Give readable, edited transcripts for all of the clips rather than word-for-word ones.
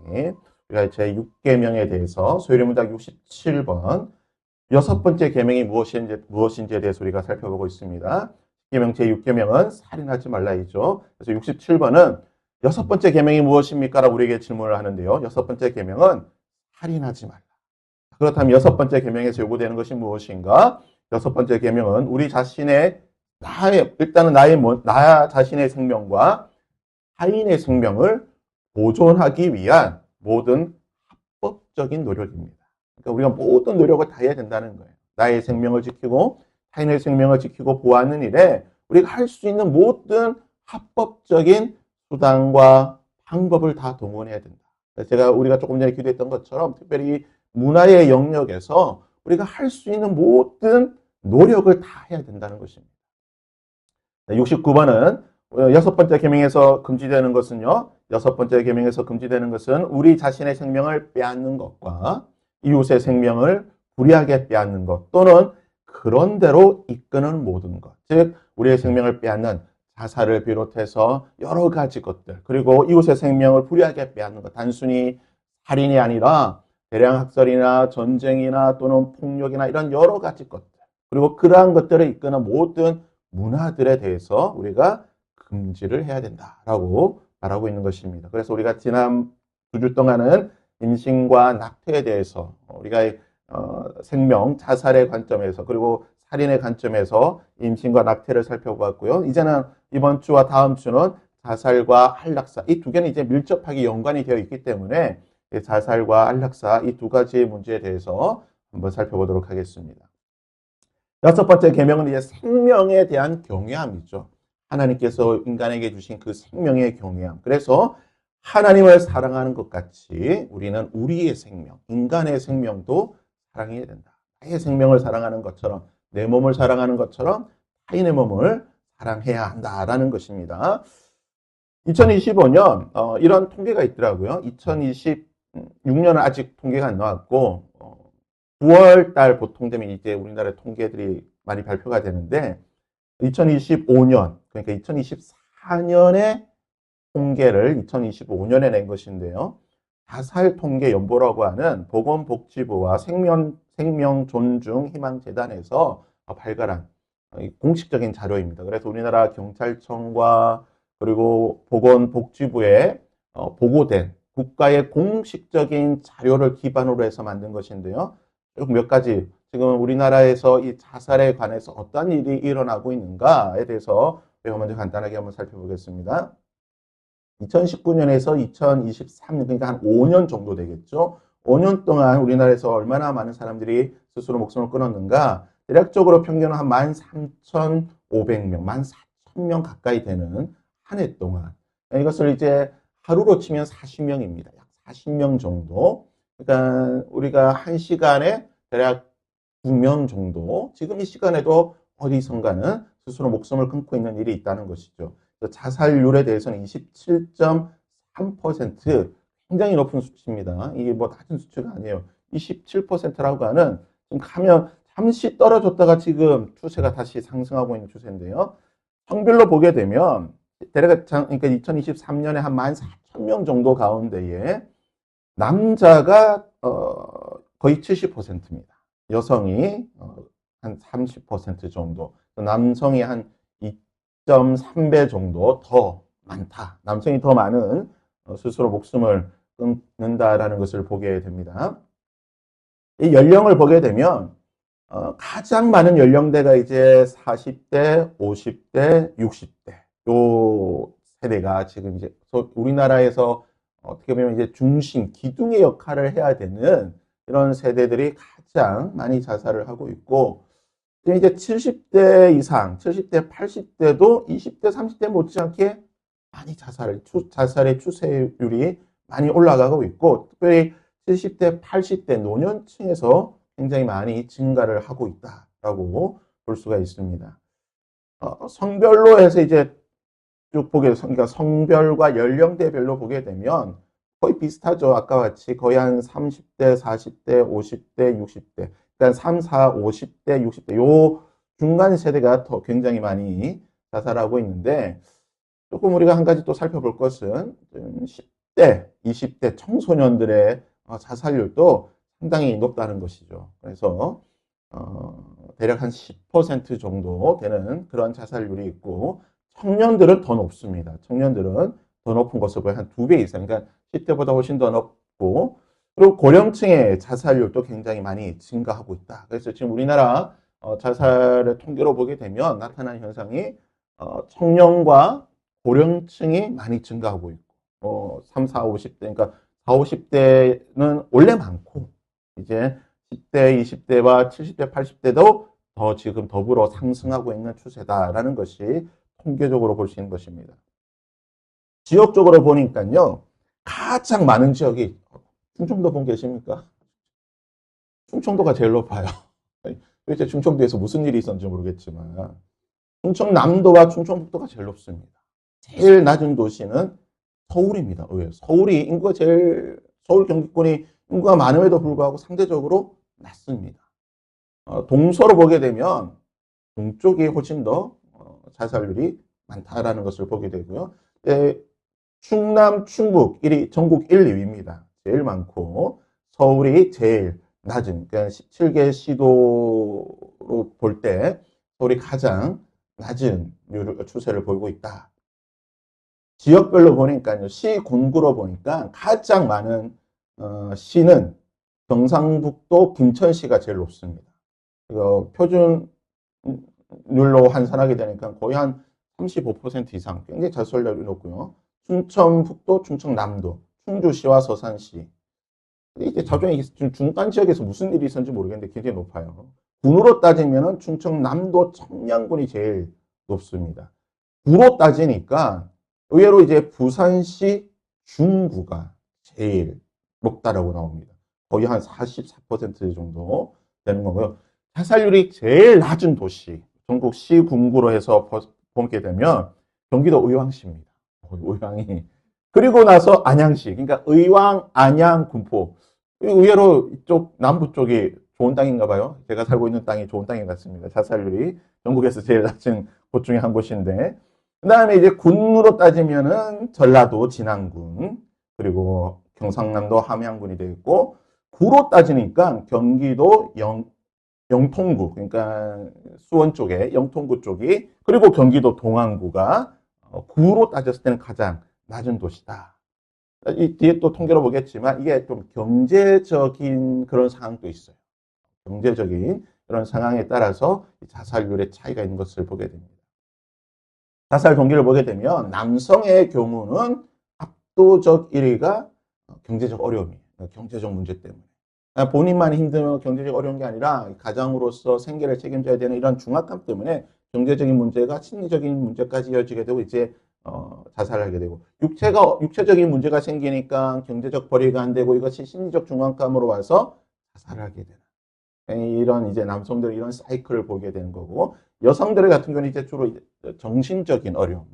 우리가 제6계명에 대해서 소요리문답 67번 여섯 번째 계명이 무엇인지에 대해서 우리가 살펴보고 있습니다. 계명 제6계명은 살인하지 말라이죠. 그래서 67번은 여섯 번째 계명이 무엇입니까? 라고 우리에게 질문을 하는데요. 여섯 번째 계명은 살인하지 말라. 그렇다면 여섯 번째 계명에서 요구되는 것이 무엇인가? 여섯 번째 계명은 우리 자신의 일단은 나 자신의 생명과 타인의 생명을 보존하기 위한 모든 합법적인 노력입니다. 그러니까 우리가 모든 노력을 다 해야 된다는 거예요. 나의 생명을 지키고 타인의 생명을 지키고 보호하는 일에 우리가 할 수 있는 모든 합법적인 수단과 방법을 다 동원해야 된다. 우리가 조금 전에 기도했던 것처럼 특별히 문화의 영역에서 우리가 할 수 있는 모든 노력을 다 해야 된다는 것입니다. 69번은 여섯 번째 계명에서 금지되는 것은요. 여섯 번째 계명에서 금지되는 것은 우리 자신의 생명을 빼앗는 것과 이웃의 생명을 불의하게 빼앗는 것 또는 그런 대로 이끄는 모든 것. 즉 우리의 생명을 빼앗는 자살을 비롯해서 여러 가지 것들 그리고 이웃의 생명을 불의하게 빼앗는 것. 단순히 살인이 아니라 대량 학살이나 전쟁이나 또는 폭력이나 이런 여러 가지 것들 그리고 그러한 것들을 이끄는 모든 문화들에 대해서 우리가 금지를 해야 된다라고 말하고 있는 것입니다. 그래서 우리가 지난 2주 동안은 임신과 낙태에 대해서 우리가 생명, 자살의 관점에서 그리고 살인의 관점에서 임신과 낙태를 살펴보았고요. 이제는 이번 주와 다음 주는 자살과 안락사 이 두 개는 이제 밀접하게 연관이 되어 있기 때문에 자살과 안락사 이 두 가지의 문제에 대해서 한번 살펴보도록 하겠습니다. 여섯 번째 계명은 이제 생명에 대한 경외함이죠. 하나님께서 인간에게 주신 그 생명의 경외함. 그래서 하나님을 사랑하는 것 같이 우리는 우리의 생명, 인간의 생명도 사랑해야 된다. 나의 생명을 사랑하는 것처럼 내 몸을 사랑하는 것처럼 타인의 몸을 사랑해야 한다라는 것입니다. 2025년 이런 통계가 있더라고요. 2026년은 아직 통계가 안 나왔고 9월 달 보통 되면 이제 우리나라 통계들이 많이 발표가 되는데 2025년 그러니까 2024년에 통계를 2025년에 낸 것인데요. 자살 통계 연보라고 하는 보건복지부와 생명존중희망재단에서 발간한 공식적인 자료입니다. 그래서 우리나라 경찰청과 그리고 보건복지부에 보고된 국가의 공식적인 자료를 기반으로 해서 만든 것인데요. 몇 가지 지금 우리나라에서 이 자살에 관해서 어떤 일이 일어나고 있는가에 대해서 제가 먼저 간단하게 한번 살펴보겠습니다. 2019년에서 2023년 그러니까 한 5년 정도 되겠죠. 5년 동안 우리나라에서 얼마나 많은 사람들이 스스로 목숨을 끊었는가. 대략적으로 평균은 한 13,500명, 14,000명 가까이 되는 한 해 동안. 이것을 이제 하루로 치면 40명입니다. 약 40명 정도. 그러니까 우리가 한 시간에 대략 2명 정도. 지금 이 시간에도 어디선가는 스스로 목숨을 끊고 있는 일이 있다는 것이죠. 자살률에 대해서는 27.3% 굉장히 높은 수치입니다. 이게 뭐 낮은 수치가 아니에요. 27%라고 하는 지금 가면 잠시 떨어졌다가 지금 추세가 다시 상승하고 있는 추세인데요. 성별로 보게 되면 대략 그러니까 2023년에 한 14,000명 정도 가운데에 남자가 거의 70%입니다. 여성이 한 30% 정도, 남성이 한 2.3배 정도 더 많다. 남성이 더 많은 스스로 목숨을 끊는다라는 것을 보게 됩니다. 이 연령을 보게 되면 가장 많은 연령대가 이제 40대, 50대, 60대 요 세대가 지금 이제 우리나라에서 어떻게 보면 이제 중심, 기둥의 역할을 해야 되는 이런 세대들이 가장 많이 자살을 하고 있고 이제 70대 이상, 70대, 80대도 20대, 30대 못지않게 많이 자살의 추세율이 많이 올라가고 있고 특별히 70대, 80대 노년층에서 굉장히 많이 증가를 하고 있다라고 볼 수가 있습니다. 성별로 해서 이제 쭉 그러니까 성별과 연령대별로 보게 되면 거의 비슷하죠. 아까 같이 거의 한 30대, 40대, 50대, 60대. 그러니까 3, 4, 50대, 60대 요 중간 세대가 더 굉장히 많이 자살하고 있는데 조금 우리가 한 가지 또 살펴볼 것은 10대, 20대 청소년들의 자살률도 상당히 높다는 것이죠. 그래서 대략 한 10% 정도 되는 그런 자살률이 있고 청년들은 더 높습니다. 청년들은 더 높은 것을 거의 한 2배 이상, 그러니까 10대보다 훨씬 더 높고 그리고 고령층의 자살률도 굉장히 많이 증가하고 있다. 그래서 지금 우리나라 자살의 통계로 보게 되면 나타난 현상이 청년과 고령층이 많이 증가하고 있고 3, 4, 50대, 그러니까 4, 50대는 원래 많고 이제 10대, 20대와 70대, 80대도 더 지금 더불어 상승하고 있는 추세다라는 것이 통계적으로 볼 수 있는 것입니다. 지역적으로 보니까요, 가장 많은 지역이 충청도 분 계십니까? 충청도가 제일 높아요. 도대체 충청도에서 무슨 일이 있었는지 모르겠지만 충청남도와 충청북도가 제일 높습니다. 제일 낮은 도시는 서울입니다. 의외로 서울이 인구가 제일 서울 경기권이 인구가 많음에도 불구하고 상대적으로 낮습니다. 동서로 보게 되면 동쪽이 훨씬 더 자살률이 많다라는 것을 보게 되고요. 충남, 충북 1위, 전국 1, 2위입니다. 제일 많고 서울이 제일 낮은, 그러니까 17개 시도로 볼 때 서울이 가장 낮은 추세를 보이고 있다. 지역별로 보니까요, 시 군구로 보니까 가장 많은 시는 경상북도 김천시가 제일 높습니다. 표준율로 환산하게 되니까 거의 한 35% 이상 굉장히 자살률이 높고요. 충청북도, 충청남도, 충주시와 서산시. 이게 자정에 중간 지역에서 무슨 일이 있었는지 모르겠는데 굉장히 높아요. 군으로 따지면 충청남도 청량군이 제일 높습니다. 구로 따지니까 의외로 이제 부산시 중구가 제일 높다라고 나옵니다. 거의 한 44% 정도 되는 거고요. 자살률이 제일 낮은 도시, 전국 시군구로 해서 보게 되면 경기도 의왕시입니다. 의왕이. 그리고 나서 안양시, 그러니까 의왕, 안양, 군포. 의외로 이쪽 남부 쪽이 좋은 땅인가 봐요. 제가 살고 있는 땅이 좋은 땅인 것 같습니다. 자살률이 전국에서 제일 낮은 곳 중에 한 곳인데. 그 다음에 이제 군으로 따지면은 전라도 진안군, 그리고 경상남도 함양군이 되어 있고, 구로 따지니까 경기도 영통구, 그러니까 수원 쪽에 영통구 쪽이, 그리고 경기도 동안구가 구로 따졌을 때는 가장 낮은 도시다. 이 뒤에 또 통계로 보겠지만 이게 좀 경제적인 그런 상황도 있어요. 경제적인 그런 상황에 따라서 자살률의 차이가 있는 것을 보게 됩니다. 자살 동기를 보게 되면 남성의 경우는 압도적 1위가 경제적 어려움이에요. 경제적 문제 때문에. 본인만 힘들면 경제적 어려운 게 아니라 가장으로서 생계를 책임져야 되는 이런 중압감 때문에 경제적인 문제가 심리적인 문제까지 이어지게 되고 이제 자살을 하게 되고 육체적인 문제가 생기니까 경제적 벌이가 안 되고 이것이 심리적 중압감으로 와서 자살을 하게 되는 이런 이제 남성들의 이런 사이클을 보게 되는 거고 여성들 같은 경우는 이제 주로 정신적인 어려움,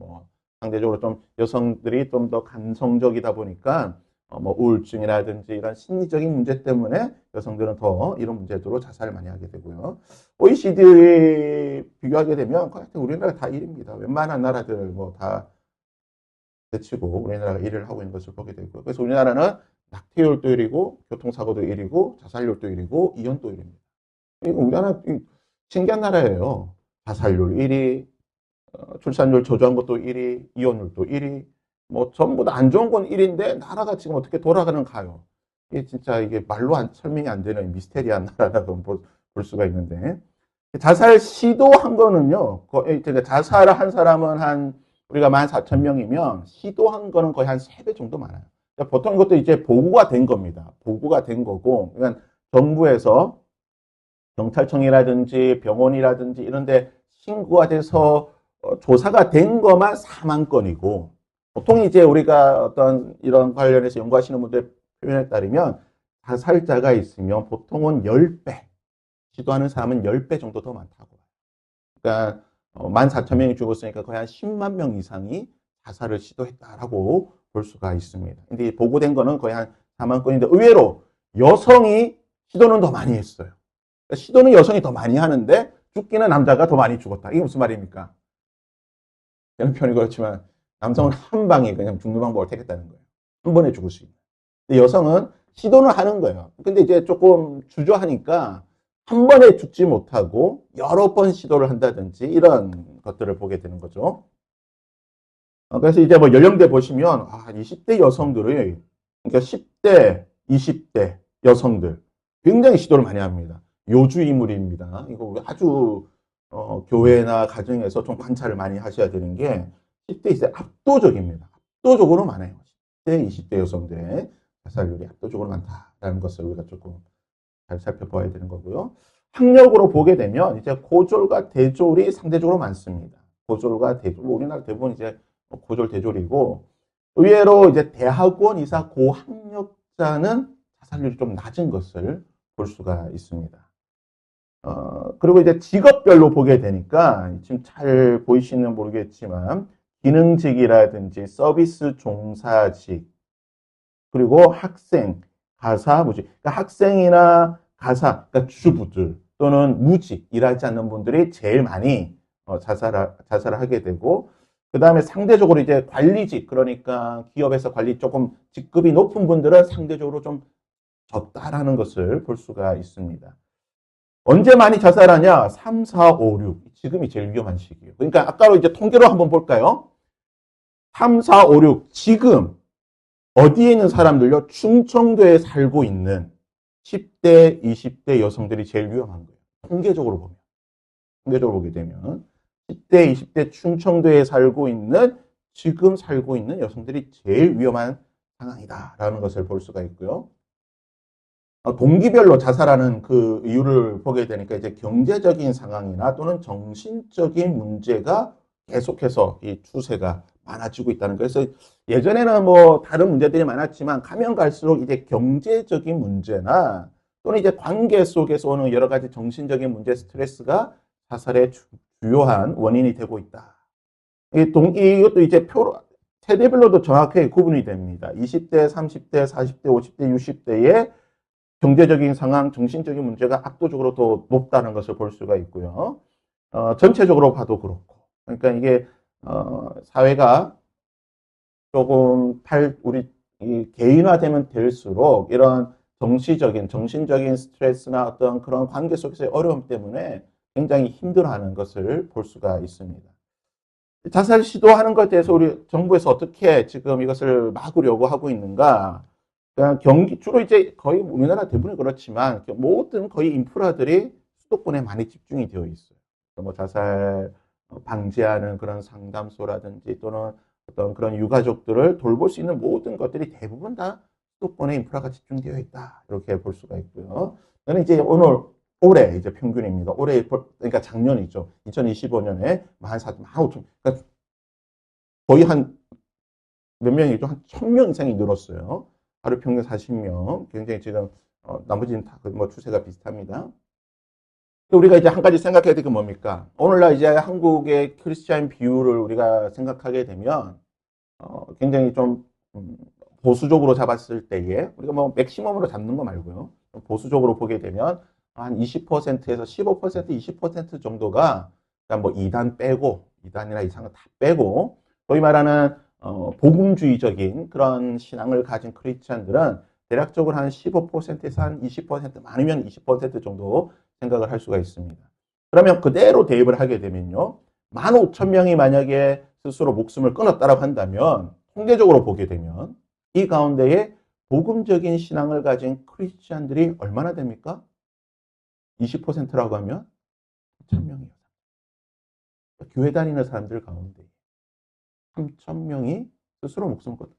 상대적으로 좀 여성들이 좀 더 감성적이다 보니까 우울증이라든지 이런 심리적인 문제 때문에 여성들은 더 이런 문제들로 자살을 많이 하게 되고요. OECD 비교하게 되면 우리나라 다 1위입니다. 웬만한 나라들 다 제치고 우리나라가 1위를 하고 있는 것을 보게 되고요. 그래서 우리나라는 낙태율도 1위고 교통사고도 1위고 자살률도 1위고 이혼도 1위입니다. 우리나라 신기한 나라예요. 자살률 1위, 출산율 저조한 것도 1위, 이혼율도 1위, 전부 다 안 좋은 건 1위인데 나라가 지금 어떻게 돌아가는가요? 이게 진짜 이게 말로 설명이 안 되는 미스테리한 나라라고 볼 수가 있는데 자살 시도한 거는요. 자살을 한 사람은 우리가 14,000명이면 시도한 거는 거의 한 3배 정도 많아요. 보통 이것도 이제 보고가 된 겁니다. 보고가 된 거고, 그러니까 정부에서 경찰청이라든지 병원이라든지 이런 데 신고가 돼서 조사가 된 것만 4만 건이고 보통 이제 우리가 어떤 이런 관련해서 연구하시는 분들의 표현에 따르면 자살자가 있으면 보통은 10배, 시도하는 사람은 10배 정도 더 많다고. 그러니까 14,000명이 죽었으니까 거의 한 10만 명 이상이 자살을 시도했다라고 볼 수가 있습니다. 근데 보고된 거는 거의 한 4만 건인데 의외로 여성이 시도는 더 많이 했어요. 시도는 여성이 더 많이 하는데 죽기는 남자가 더 많이 죽었다. 이게 무슨 말입니까? 저는 편이 그렇지만 남성은 한 방에 그냥 죽는 방법을 택했다는 거예요. 한 번에 죽을 수 있는. 근데 여성은 시도는 하는 거예요. 근데 이제 조금 주저하니까 한 번에 죽지 못하고 여러 번 시도를 한다든지 이런 것들을 보게 되는 거죠. 그래서 이제 뭐 연령대 보시면 20대 여성들이 그러니까 10대, 20대 여성들 굉장히 시도를 많이 합니다. 요주의물입니다. 이거 아주 교회나 가정에서 좀 관찰을 많이 하셔야 되는 게 10대, 20대 압도적입니다. 압도적으로 많아요. 10대, 20대 여성들의 자살률이 압도적으로 많다라는 것을 우리가 조금 잘 살펴봐야 되는 거고요. 학력으로 보게 되면 이제 고졸과 대졸이 상대적으로 많습니다. 고졸과 대졸, 우리나라 대부분 이제 고졸 대졸이고 의외로 이제 대학원 이사 고학력자는 자살률이 좀 낮은 것을 볼 수가 있습니다. 그리고 이제 직업별로 보게 되니까 지금 잘 보이시는 모르겠지만 기능직이라든지 서비스 종사직 그리고 학생, 가사, 무직. 그러니까 학생이나 가사, 그러니까 주부들 또는 무직, 일하지 않는 분들이 제일 많이 자살을 하게 되고, 그 다음에 상대적으로 이제 관리직, 그러니까 기업에서 관리 조금 직급이 높은 분들은 상대적으로 좀 적다라는 것을 볼 수가 있습니다. 언제 많이 자살하냐? 3, 4, 5, 6. 지금이 제일 위험한 시기예요. 그러니까 아까로 이제 통계로 한번 볼까요? 3, 4, 5, 6. 지금 어디에 있는 사람들요? 충청도에 살고 있는 10대, 20대 여성들이 제일 위험한 거예요. 통계적으로 보면. 통계적으로 보게 되면 10대, 20대 충청도에 살고 있는 지금 살고 있는 여성들이 제일 위험한 상황이다라는 것을 볼 수가 있고요. 동기별로 자살하는 그 이유를 보게 되니까 이제 경제적인 상황이나 또는 정신적인 문제가 계속해서 이 추세가 많아지고 있다는 거예요. 그래서 예전에는 뭐 다른 문제들이 많았지만 가면 갈수록 이제 경제적인 문제나 또는 이제 관계 속에서 오는 여러 가지 정신적인 문제, 스트레스가 자살의 주요한 원인이 되고 있다. 이것도 이제 세대별로도 정확하게 구분이 됩니다. 20대, 30대, 40대, 50대, 60대의 경제적인 상황, 정신적인 문제가 압도적으로 더 높다는 것을 볼 수가 있고요. 전체적으로 봐도 그렇고. 그러니까 이게, 사회가 조금 우리 개인화되면 될수록 이런 정신적인 스트레스나 어떤 그런 관계 속에서의 어려움 때문에 굉장히 힘들어하는 것을 볼 수가 있습니다. 자살 시도하는 것에 대해서 우리 정부에서 어떻게 지금 이것을 막으려고 하고 있는가? 그러니까 주로 이제 거의 우리나라 대부분 그렇지만 모든 거의 인프라들이 수도권에 많이 집중이 되어 있어요. 뭐 자살 방지하는 그런 상담소라든지 또는 어떤 그런 유가족들을 돌볼 수 있는 모든 것들이 대부분 다 수도권에 인프라가 집중되어 있다. 이렇게 볼 수가 있고요. 저는 이제 올해 이제 평균입니다. 올해, 그러니까 작년이죠. 2025년에 14,000, 그러니까 거의 한 몇 명이죠? 한 1,000명 이상이 늘었어요. 하루 평균 40명. 굉장히 지금, 나머지는 다 뭐 추세가 비슷합니다. 우리가 이제 한 가지 생각해야 될 게 뭡니까? 오늘날 이제 한국의 크리스찬 비율을 우리가 생각하게 되면, 굉장히 좀, 보수적으로 잡았을 때에, 우리가 뭐 맥시멈으로 잡는 거 말고요. 보수적으로 보게 되면, 한 20%에서 15%, 20% 정도가, 뭐 2단 빼고, 2단이나 이상은 다 빼고, 소위 말하는, 복음주의적인 그런 신앙을 가진 크리스찬들은 대략적으로 한 15%에서 한 20%, 많으면 20% 정도 생각을 할 수가 있습니다. 그러면 그대로 대입을 하게 되면요. 15,000명이 만약에 스스로 목숨을 끊었다고 한다면 통계적으로 보게 되면 이 가운데에 복음적인 신앙을 가진 크리스찬들이 얼마나 됩니까? 20%라고 하면 3,000명이에요. 교회 다니는 사람들 가운데 3,000명이 스스로 목숨을 끊었다.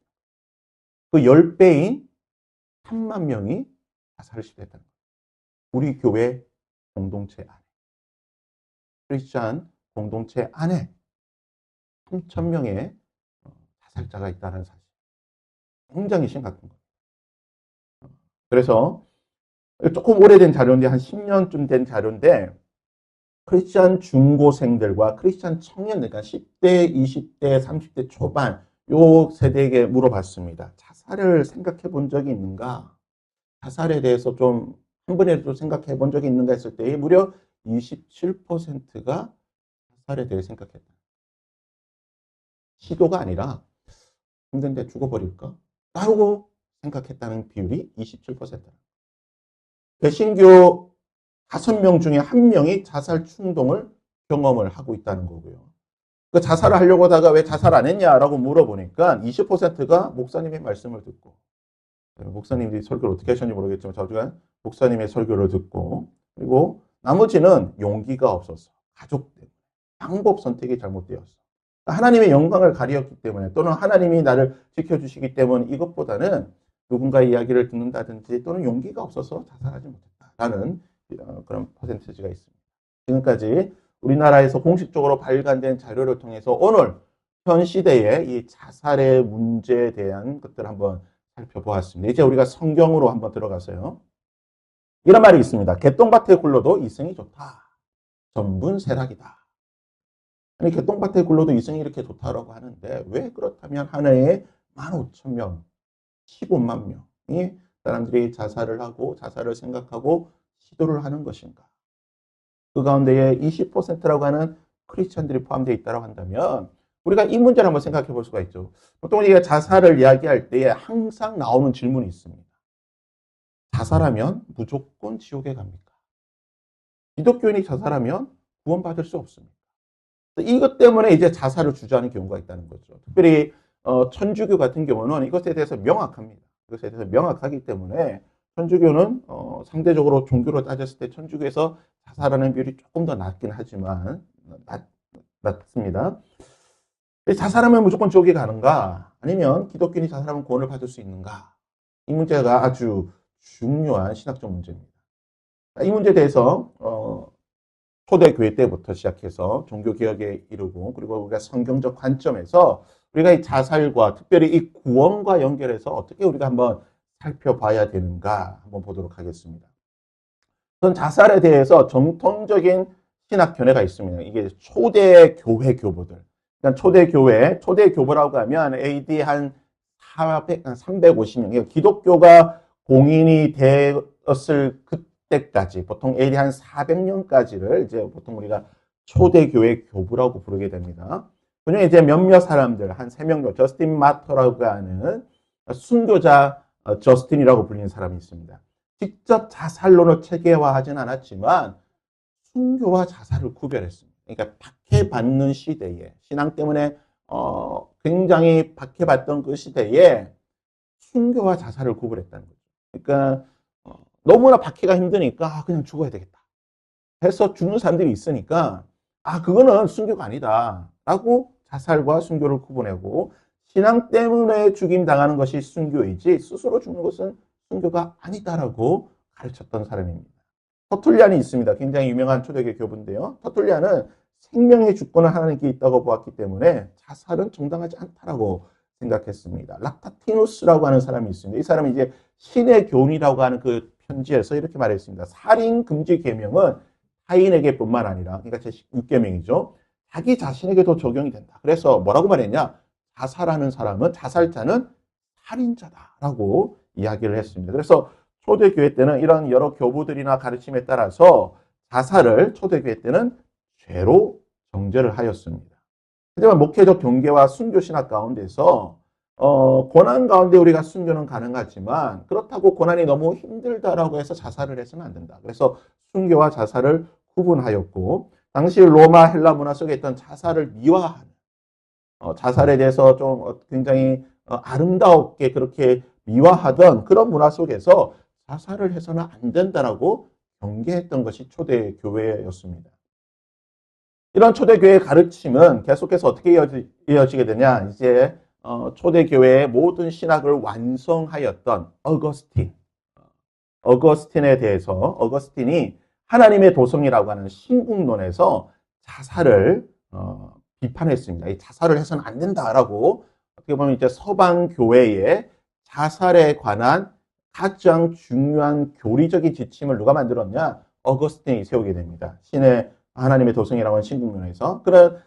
그 10배인 3만 명이 자살을 시도했다는 거예요. 우리 교회 공동체 안에. 크리스찬 공동체 안에 3,000명의 자살자가 있다는 사실. 굉장히 심각한 거예요. 그래서 조금 오래된 자료인데 한 10년쯤 된 자료인데 크리스찬 중고생들과 크리스찬 청년들, 그러니까 10대, 20대, 30대 초반 요 세대에게 물어봤습니다. 자살을 생각해 본 적이 있는가? 자살에 대해서 좀 한 번이라도 생각해 본 적이 있는가 했을 때 무려 27%가 자살에 대해 생각했다. 시도가 아니라 힘든데 죽어버릴까? 라고 생각했다는 비율이 27%. 개신교 5명 중에 1명이 자살 충동을 경험을 하고 있다는 거고요. 그 자살을 하려고 하다가 왜 자살 안 했냐라고 물어보니까 20%가 목사님의 말씀을 듣고, 목사님들이 설교를 어떻게 하셨는지 모르겠지만 저주가 목사님의 설교를 듣고, 그리고 나머지는 용기가 없어서 가족 때문에 방법 선택이 잘못되었어. 하나님의 영광을 가리었기 때문에 또는 하나님이 나를 지켜주시기 때문에 이것보다는 누군가의 이야기를 듣는다든지 또는 용기가 없어서 자살하지 못했다라는 그런 퍼센티지가 있습니다. 지금까지 우리나라에서 공식적으로 발간된 자료를 통해서 오늘 현 시대의 이 자살의 문제에 대한 것들을 한번 살펴보았습니다. 이제 우리가 성경으로 한번 들어가서요. 이런 말이 있습니다. 개똥밭에 굴러도 이승이 좋다. 전분세락이다. 아니 개똥밭에 굴러도 이승이 이렇게 좋다라고 하는데 왜 그렇다면 한 해에 15,000명, 15만 명이 사람들이 자살을 하고 자살을 생각하고 시도를 하는 것인가? 그 가운데에 20%라고 하는 크리스천들이 포함되어 있다고 한다면 우리가 이 문제를 한번 생각해 볼 수가 있죠. 보통 우리가 자살을 이야기할 때에 항상 나오는 질문이 있습니다. 자살하면 무조건 지옥에 갑니까? 기독교인이 자살하면 구원받을 수 없습니다. 이것 때문에 이제 자살을 주저하는 경우가 있다는 거죠. 특별히 천주교 같은 경우는 이것에 대해서 명확합니다. 이것에 대해서 명확하기 때문에 천주교는 상대적으로 종교로 따졌을 때 천주교에서 자살하는 비율이 조금 더 낮긴 하지만 낮습니다. 자살하면 무조건 지옥에 가는가? 아니면 기독교인이 자살하면 구원을 받을 수 있는가? 이 문제가 아주 중요한 신학적 문제입니다. 이 문제에 대해서 초대교회 때부터 시작해서 종교개혁에 이르고 그리고 우리가 성경적 관점에서 우리가 이 자살과 특별히 이 구원과 연결해서 어떻게 우리가 한번 살펴봐야 되는가 한번 보도록 하겠습니다. 우선 자살에 대해서 정통적인 신학 견해가 있습니다. 이게 초대교회 교부들. 그러니까 초대교부라고 하면 AD 한 350년, 기독교가 공인이 되었을 그때까지, 보통 AD 한 400년까지를 이제 보통 우리가 초대교회 교부라고 부르게 됩니다. 그중에 이제 몇몇 사람들, 한 3명, 저스틴 마터라고 하는 순교자 저스틴이라고 불리는 사람이 있습니다. 직접 자살론을 체계화하진 않았지만 순교와 자살을 구별했습니다. 그러니까 박해받는 시대에 신앙 때문에 굉장히 박해받던 그 시대에 순교와 자살을 구별했다는 거죠. 그러니까 너무나 박해가 힘드니까 그냥 죽어야 되겠다 해서 죽는 사람들이 있으니까 그거는 순교가 아니다 라고 자살과 순교를 구분하고 신앙 때문에 죽임당하는 것이 순교이지 스스로 죽는 것은 순교가 아니다라고 가르쳤던 사람입니다. 터툴리안이 있습니다. 굉장히 유명한 초대교회 교부인데요. 터툴리안은 생명의 주권을 하나님께 있다고 보았기 때문에 자살은 정당하지 않다라고 생각했습니다. 락타티누스라고 하는 사람이 있습니다. 이 사람이 이제 신의 교훈이라고 하는 그 편지에서 이렇게 말했습니다. 살인 금지 계명은 타인에게뿐만 아니라, 그러니까 제6계명이죠. 자기 자신에게도 적용이 된다. 그래서 뭐라고 말했냐? 자살하는 사람은, 자살자는 살인자다라고 이야기를 했습니다. 그래서 초대교회 때는 이런 여러 교부들이나 가르침에 따라서 자살을 초대교회 때는 죄로 정죄를 하였습니다. 하지만 목회적 경계와 순교 신학 가운데서 고난 가운데 우리가 순교는 가능하지만 그렇다고 고난이 너무 힘들다라고 해서 자살을 해서는 안 된다. 그래서 순교와 자살을 구분하였고 당시 로마 헬라 문화 속에 있던 자살을 미화하는 자살에 대해서 좀 굉장히 아름답게 그렇게 미화하던 그런 문화 속에서 자살을 해서는 안 된다라고 경계했던 것이 초대교회였습니다. 이런 초대교회의 가르침은 계속해서 어떻게 이어지게 되냐? 이제 초대교회의 모든 신학을 완성하였던 어거스틴에 대해서 어거스틴이 하나님의 도성이라고 하는 신국론에서 자살을 비판했습니다. 이 자살을 해서는 안 된다라고 어떻게 보면 이제 서방 교회의 자살에 관한 가장 중요한 교리적인 지침을 누가 만들었냐? 어거스틴이 세우게 됩니다. 하나님의 도성이라고 하는 신국론에서. 그런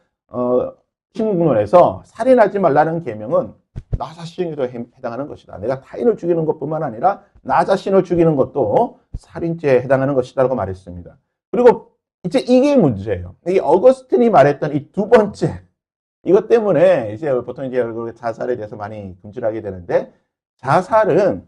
신국론에서 살인하지 말라는 계명은 나 자신에도 해당하는 것이다. 내가 타인을 죽이는 것뿐만 아니라 나 자신을 죽이는 것도 살인죄에 해당하는 것이다라고 말했습니다. 그리고 이제 이게 문제예요. 이 어거스틴이 말했던 이 두 번째 이것 때문에 이제 보통 이제 자살에 대해서 많이 금지하게 되는데 자살은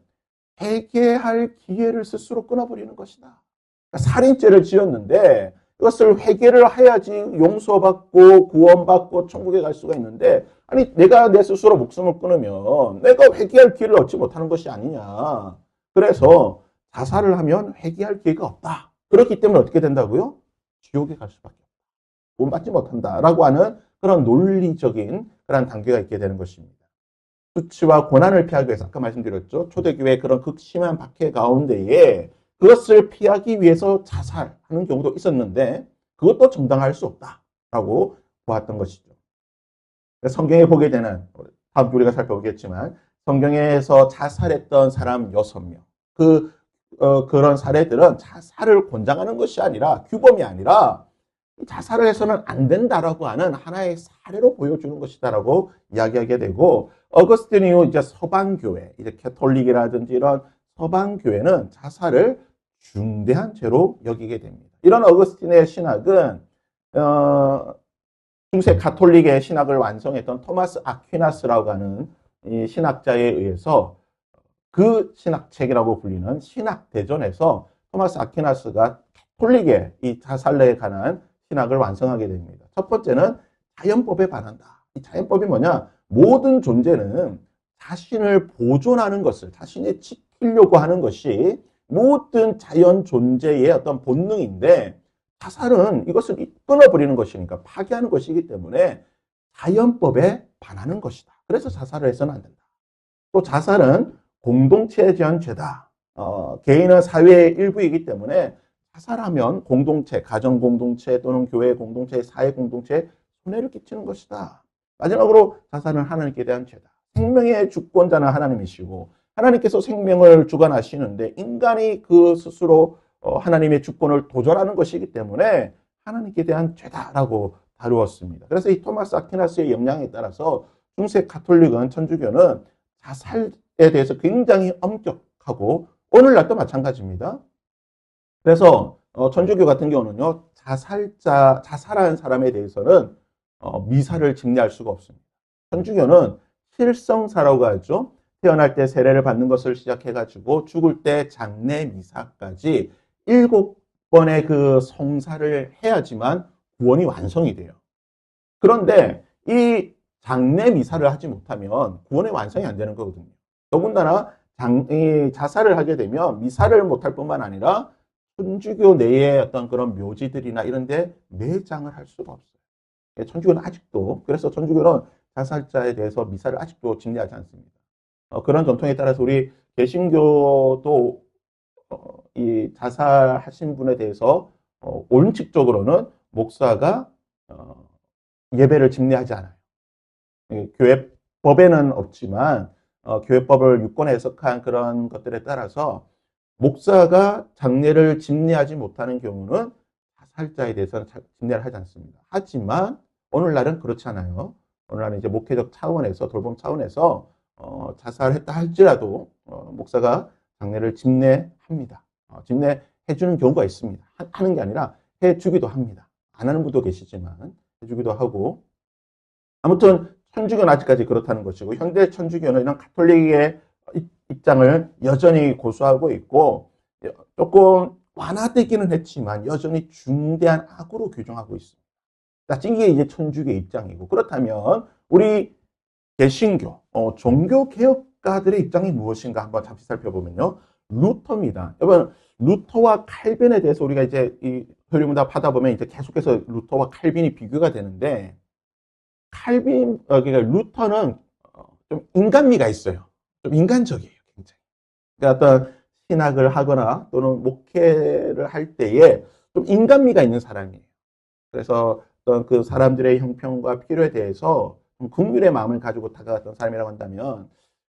회개할 기회를 스스로 끊어버리는 것이다. 그러니까 살인죄를 지었는데 이것을 회개를 해야지 용서받고 구원받고 천국에 갈 수가 있는데, 아니 내가 내 스스로 목숨을 끊으면 내가 회개할 기회를 얻지 못하는 것이 아니냐. 그래서 자살을 하면 회개할 기회가 없다. 그렇기 때문에 어떻게 된다고요? 지옥에 갈 수밖에 없다. 구원받지 못한다라고 하는 그런 논리적인 그런 단계가 있게 되는 것입니다. 수치와 고난을 피하기 위해서 아까 말씀드렸죠. 초대교회의 그런 극심한 박해 가운데에 그것을 피하기 위해서 자살하는 경우도 있었는데 그것도 정당할 수 없다라고 보았던 것이죠. 성경에 보게 되는, 다음 주 우리가 살펴보겠지만 성경에서 자살했던 사람 6명, 그런 사례들은 자살을 권장하는 것이 아니라, 규범이 아니라 자살을 해서는 안 된다라고 하는 하나의 사례로 보여주는 것이다라고 이야기하게 되고, 어거스틴 이후 이제 서방교회, 이제 캐톨릭이라든지 이런 서방교회는 자살을 중대한 죄로 여기게 됩니다. 이런 어거스틴의 신학은 중세 가톨릭의 신학을 완성했던 토마스 아퀴나스라고 하는 이 신학자에 의해서 그 신학책이라고 불리는 신학대전에서 토마스 아퀴나스가 가톨릭의 이 자살에 관한 신학을 완성하게 됩니다. 첫 번째는 자연법에 반한다. 이 자연법이 뭐냐? 모든 존재는 자신을 보존하는 것을, 자신이 지키려고 하는 것이 모든 자연 존재의 어떤 본능인데, 자살은 이것을 끊어버리는 것이니까, 파괴하는 것이기 때문에 자연법에 반하는 것이다. 그래서 자살을 해서는 안 된다. 또 자살은 공동체에 대한 죄다. 개인은 사회의 일부이기 때문에 자살하면 공동체, 가정 공동체 또는 교회 공동체, 사회 공동체에 손해를 끼치는 것이다. 마지막으로 자살은 하나님께 대한 죄다. 생명의 주권자는 하나님이시고 하나님께서 생명을 주관하시는데 인간이 그 스스로 하나님의 주권을 도전하는 것이기 때문에 하나님께 대한 죄다라고 다루었습니다. 그래서 이 토마스 아퀴나스의 영향에 따라서 중세 가톨릭은, 천주교는 자살에 대해서 굉장히 엄격하고, 오늘날도 마찬가지입니다. 그래서 천주교 같은 경우는요, 자살한 사람에 대해서는 미사를 집례할 수가 없습니다. 천주교는 실성사라고 하죠. 태어날 때 세례를 받는 것을 시작해가지고 죽을 때 장례 미사까지 7번의 그 성사를 해야지만 구원이 완성이 돼요. 그런데 이 장례 미사를 하지 못하면 구원의 완성이 안 되는 거거든요. 더군다나 이 자살을 하게 되면 미사를 못할 뿐만 아니라 천주교 내의 어떤 그런 묘지들이나 이런 데 매장을 할 수가 없어요. 천주교는 아직도, 그래서 천주교는 자살자에 대해서 미사를 아직도 집례하지 않습니다. 그런 전통에 따라서 우리 개신교도 이 자살하신 분에 대해서 원칙적으로는 목사가 예배를 집례하지 않아요. 교회법에는 없지만 교회법을 유권 해석한 그런 것들에 따라서 목사가 장례를 집례하지 못하는 경우는 자살자에 대해서는 집례를 하지 않습니다. 하지만 오늘날은 그렇지 않아요. 오늘날은 이제 목회적 차원에서, 돌봄 차원에서 자살했다 할지라도 목사가 장례를 집례합니다. 집례해주는 경우가 있습니다. 하는 게 아니라 해주기도 합니다. 안 하는 분도 계시지만 해주기도 하고, 아무튼 천주교는 아직까지 그렇다는 것이고, 현대 천주교는 이런 가톨릭의 입장을 여전히 고수하고 있고, 조금 완화되기는 했지만 여전히 중대한 악으로 규정하고 있습니다. 이게 이제 천주교의 입장이고, 그렇다면 우리 개신교, 종교개혁가들의 입장이 무엇인가 한번 잠시 살펴보면요. 루터입니다. 여러분, 루터와 칼빈에 대해서 우리가 이제 이 설교문답 하다 보면 이제 계속해서 루터와 칼빈이 비교가 되는데, 그러니까 루터는 좀 인간미가 있어요. 좀 인간적이에요, 굉장히. 그러니까 어떤 신학을 하거나 또는 목회를 할 때에 좀 인간미가 있는 사람이에요. 그래서 어떤 그 사람들의 형편과 필요에 대해서 긍휼의 마음을 가지고 다가갔던 사람이라고 한다면,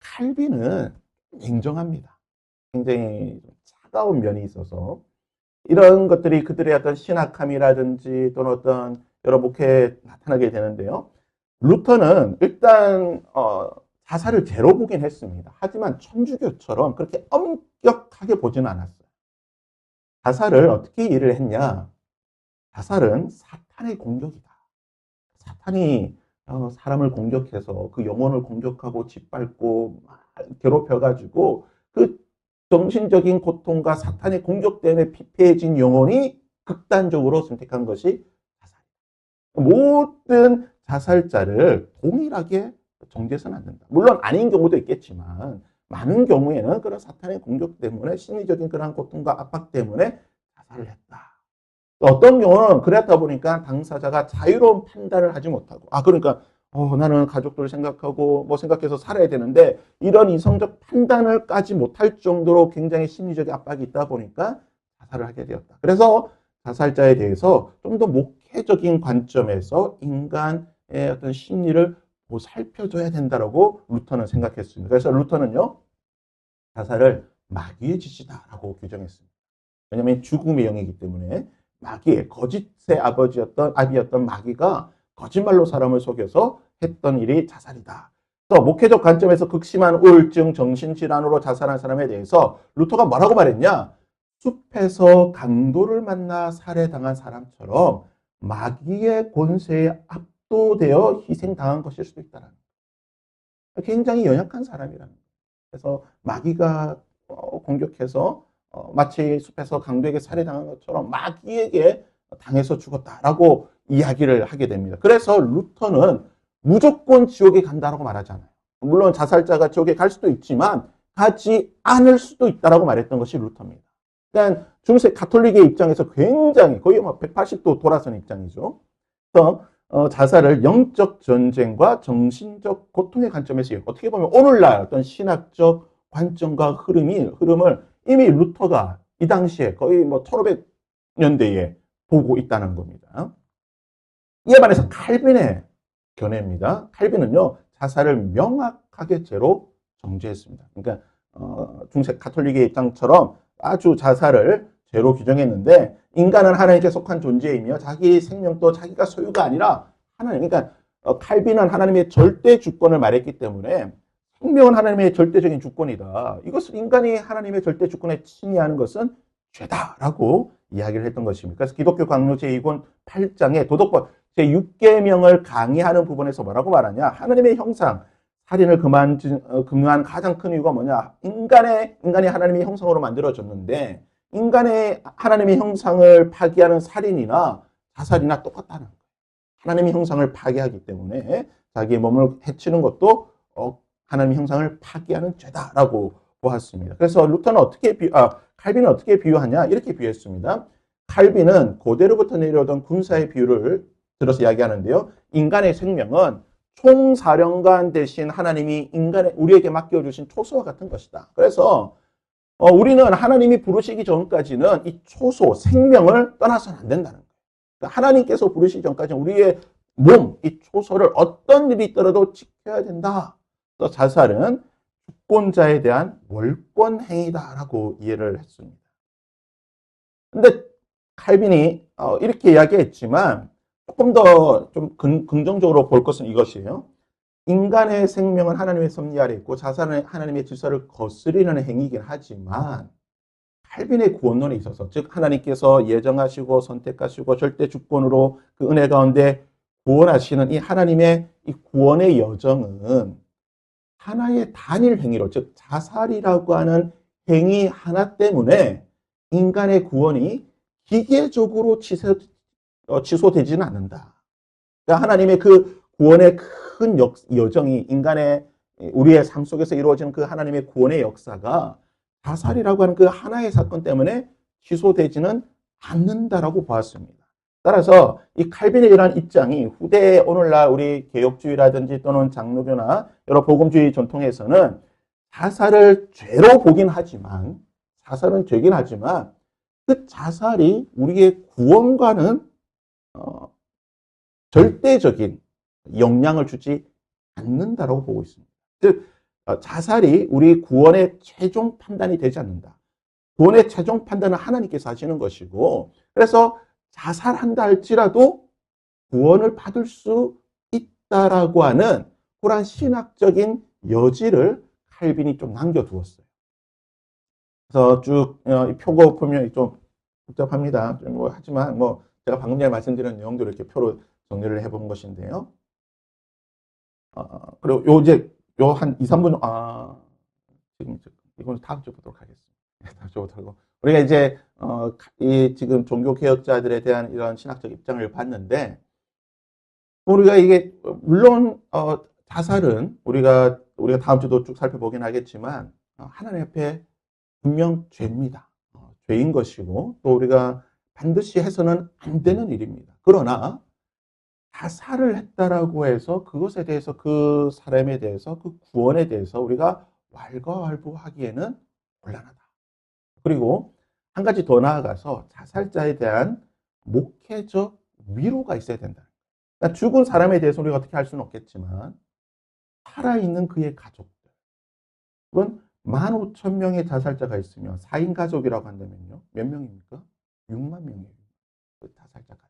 칼빈은 냉정합니다. 굉장히 차가운 면이 있어서 이런 것들이 그들의 어떤 신학함이라든지 또는 어떤 여러 목회에 나타나게 되는데요. 루터는 일단 자살을 죄로 보긴 했습니다. 하지만 천주교처럼 그렇게 엄격하게 보지는 않았어요. 자살을 어떻게 이해를 했냐? 자살은 사탄의 공격이다. 사탄이 사람을 공격해서 그 영혼을 공격하고 짓밟고 막 괴롭혀가지고 그 정신적인 고통과 사탄의 공격 때문에 피폐해진 영혼이 극단적으로 선택한 것이 자살. 모든 자살자를 동일하게 정죄해서는 안 된다. 물론 아닌 경우도 있겠지만 많은 경우에는 그런 사탄의 공격 때문에 심리적인 그런 고통과 압박 때문에 자살을 했다. 어떤 경우는 그랬다 보니까 당사자가 자유로운 판단을 하지 못하고, 그러니까 나는 가족들 생각하고 뭐 생각해서 살아야 되는데 이런 이성적 판단을 까지 못할 정도로 굉장히 심리적 압박이 있다 보니까 자살을 하게 되었다. 그래서 자살자에 대해서 좀 더 목회적인 관점에서 인간의 어떤 심리를 살펴줘야 된다라고 루터는 생각했습니다. 그래서 루터는요, 자살을 마귀의 짓이다라고 규정했습니다. 왜냐하면 죽음의 영이기 때문에 마귀의 거짓의 아비였던 마귀가 거짓말로 사람을 속여서 했던 일이 자살이다. 또 목회적 관점에서 극심한 우울증, 정신질환으로 자살한 사람에 대해서 루터가 뭐라고 말했냐? 숲에서 강도를 만나 살해당한 사람처럼 마귀의 권세에 압도되어 희생당한 것일 수도 있다는 거예요. 굉장히 연약한 사람이라는 거예요. 그래서 마귀가 공격해서 마치 숲에서 강도에게 살해당한 것처럼 마귀에게 당해서 죽었다라고 이야기를 하게 됩니다. 그래서 루터는 무조건 지옥에 간다라고 말하잖아요. 물론 자살자가 지옥에 갈 수도 있지만 가지 않을 수도 있다라고 말했던 것이 루터입니다. 그러니까 중세 가톨릭의 입장에서 굉장히 거의 180도 돌아선 입장이죠. 그래서 자살을 영적 전쟁과 정신적 고통의 관점에서 어떻게 보면 오늘날 어떤 신학적 관점과 흐름을 이미 루터가 이 당시에 거의 1500년대에 보고 있다는 겁니다. 이에 반해서 칼빈의 견해입니다. 칼빈은요, 자살을 명확하게 죄로 정죄했습니다. 그러니까 중세 가톨릭의 입장처럼 아주 자살을 죄로 규정했는데 인간은 하나님께 속한 존재이며 자기 생명도 자기가 소유가 아니라 하나님, 그러니까 칼빈은 하나님의 절대 주권을 말했기 때문에 생명은 하나님의 절대적인 주권이다. 이것을 인간이 하나님의 절대 주권에 침해하는 것은 죄다라고 이야기를 했던 것입니다. 그래서 기독교 강요 제2권 8장의 도덕법 제6계명을 강의하는 부분에서 뭐라고 말하냐? 하나님의 형상, 살인을 금한 가장 큰 이유가 뭐냐? 인간이 하나님의 형상으로 만들어졌는데 인간의 하나님의 형상을 파기하는 살인이나 자살이나 똑같다는 거예요. 하나님의 형상을 파괴하기 때문에 자기의 몸을 해치는 것도 하나님의 형상을 파괴하는 죄다라고 보았습니다. 그래서 칼빈은 어떻게 비유하냐? 이렇게 비유했습니다. 칼빈은 고대로부터 내려오던 군사의 비유를 들어서 이야기하는데요. 인간의 생명은 총사령관 대신 하나님이 우리에게 맡겨주신 초소와 같은 것이다. 그래서 우리는 하나님이 부르시기 전까지는 이 초소, 생명을 떠나서는 안 된다는 거예요. 그러니까 하나님께서 부르시기 전까지는 우리의 몸, 이 초소를 어떤 일이 있더라도 지켜야 된다. 또 자살은 주권자에 대한 월권 행위다라고 이해를 했습니다. 근데 칼빈이 이렇게 이야기했지만 조금 더 좀 긍정적으로 볼 것은 이것이에요. 인간의 생명은 하나님의 섭리 아래 있고 자살은 하나님의 질서를 거스리는 행위이긴 하지만 칼빈의 구원론에 있어서 즉 하나님께서 예정하시고 선택하시고 절대 주권으로 그 은혜 가운데 구원하시는 이 하나님의 이 구원의 여정은 하나의 단일 행위로 즉 자살이라고 하는 행위 하나 때문에 인간의 구원이 기계적으로 취소되지는 않는다. 그러니까 하나님의 그 구원의 큰 여정이 우리의 삶 속에서 이루어지는 그 하나님의 구원의 역사가 자살이라고 하는 그 하나의 사건 때문에 취소되지는 않는다라고 보았습니다. 따라서 이 칼빈의 이러한 입장이 후대 오늘날 우리 개혁주의라든지 또는 장로교나 여러 복음주의 전통에서는 자살은 죄긴 하지만 그 자살이 우리의 구원과는 절대적인 영향을 주지 않는다라고 보고 있습니다. 즉 자살이 우리 구원의 최종 판단이 되지 않는다. 구원의 최종 판단은 하나님께서 하시는 것이고 그래서 자살한다 할지라도 구원을 받을 수 있다라고 하는 그런 신학적인 여지를 칼빈이 좀 남겨두었어요. 그래서 쭉 표고 보면 좀 복잡합니다. 하지만 제가 방금 전에 말씀드린 내용도 이렇게 표로 정리를 해본 것인데요. 그리고 요 이제 요 한 2, 3분 지금 이건 다음 주 보도록 하겠습니다. 다음 주 보도록 하고 우리가 이제 이 지금 종교 개혁자들에 대한 이런 신학적 입장을 봤는데 우리가 이게 물론 자살은 우리가 다음 주도 쭉 살펴보긴 하겠지만 하나님 앞에 분명 죄입니다. 죄인 것이고 또 우리가 반드시 해서는 안 되는 일입니다. 그러나 자살을 했다라고 해서 그것에 대해서 그 사람에 대해서 그 구원에 대해서 우리가 왈가왈부하기에는 곤란하다. 그리고 한 가지 더 나아가서 자살자에 대한 목회적 위로가 있어야 된다. 그러니까 죽은 사람에 대해서 우리가 어떻게 할 수는 없겠지만 살아있는 그의 가족들. 그건 15,000명의 자살자가 있으면 4인 가족이라고 한다면요. 몇 명입니까? 6만 명이에요. 그 자살자 가족.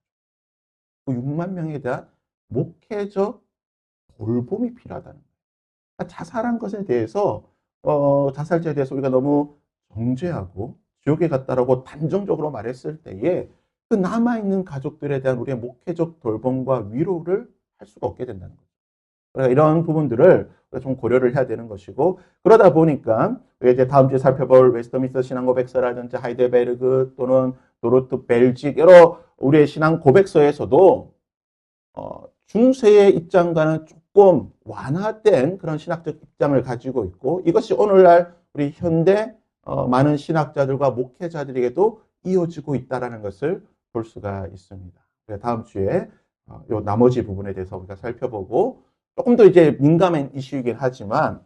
그 6만 명에 대한 목회적 돌봄이 필요하다는 거예요. 그러니까 자살한 것에 대해서 자살자에 대해서 우리가 너무 정죄하고 지옥에 갔다라고 단정적으로 말했을 때에 그 남아있는 가족들에 대한 우리의 목회적 돌봄과 위로를 할 수가 없게 된다는 거죠. 그러니까 이런 부분들을 좀 고려를 해야 되는 것이고 그러다 보니까 이제 다음 주에 살펴볼 웨스터민스터 신앙 고백서라든지 하이델베르그 또는 도르트 벨직 여러 우리의 신앙 고백서에서도 중세의 입장과는 조금 완화된 그런 신학적 입장을 가지고 있고 이것이 오늘날 우리 현대 많은 신학자들과 목회자들에게도 이어지고 있다는 것을 볼 수가 있습니다. 다음 주에 요 나머지 부분에 대해서 우리가 살펴보고 조금 더 이제 민감한 이슈이긴 하지만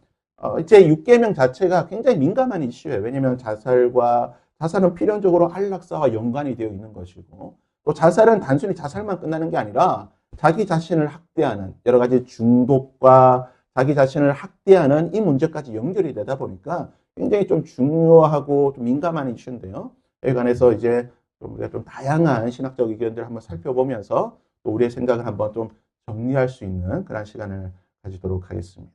이제 6계명 자체가 굉장히 민감한 이슈예요. 왜냐하면 자살은 필연적으로 안락사와 연관이 되어 있는 것이고 또 자살은 단순히 자살만 끝나는 게 아니라 자기 자신을 학대하는 여러 가지 중독과 자기 자신을 학대하는 이 문제까지 연결이 되다 보니까 굉장히 좀 중요하고 좀 민감한 이슈인데요. 여기 관해서 이제 우리가 좀 다양한 신학적 의견들을 한번 살펴보면서 또 우리의 생각을 한번 좀 정리할 수 있는 그런 시간을 가지도록 하겠습니다.